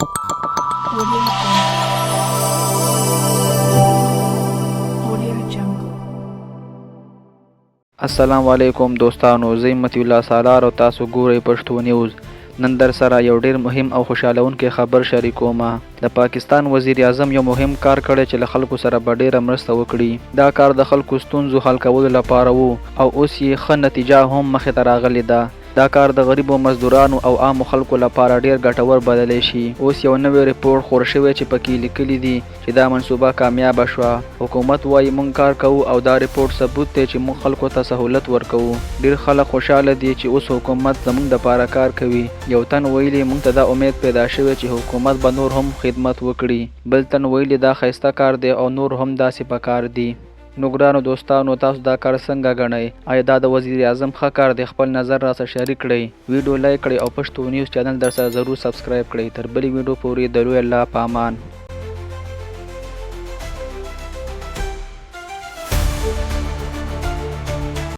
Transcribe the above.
Audio Jungle. السلام علیکم دوستانو، زه متي الله سالار او تاسو ګورئ پښتو نیوز. نن در سره یو ډیر مهم او خوشالونکې خبر شریکوم. د پاکستان وزیر اعظم یو مهم کار کړی چې له خلکو سره به ډیره مرسته وکړي. دا کار د خلکو ستونزو حل کولو لپاره وو او اوس یې ښه نتیجه هم مخې ته راغلې ده. دا کار د غریبو مزدورانو او عامو خلکو لپاره ډیر ګټور بدلی شي. اوس یو نوی ریپورت خور شوی چې پکې لیکلي دي چې دا منصوبه کامیابه شوه. حکومت وایي مونږ کار کوو او دا ریپورت ثبوت دی چې مونږ خلکو ته سهولت ورکوو. ډیر خلک خوشاله دي چې اوس حکومت زمونږ دپاره کار کوي. یو تن ویلي مونږ ته دا امید پیدا شوی چې حکومت به نور هم خدمت وکړي. بل تن ویلي دا ښایسته کار دی او نور هم داسې پکار دي. نو ګرانو دوستانو، تاسو دا کار څنګه ګڼئ؟ آیا دا د وزیر اعظم ښه کار دی؟ خپل نظر راسره شریک کړئ. ویډیو لایک کړئ او پښتو نیوز چینل در سره ضرور سبسکرایب کړئ. تر بلې ویډیو پورې د لوی الله په امان.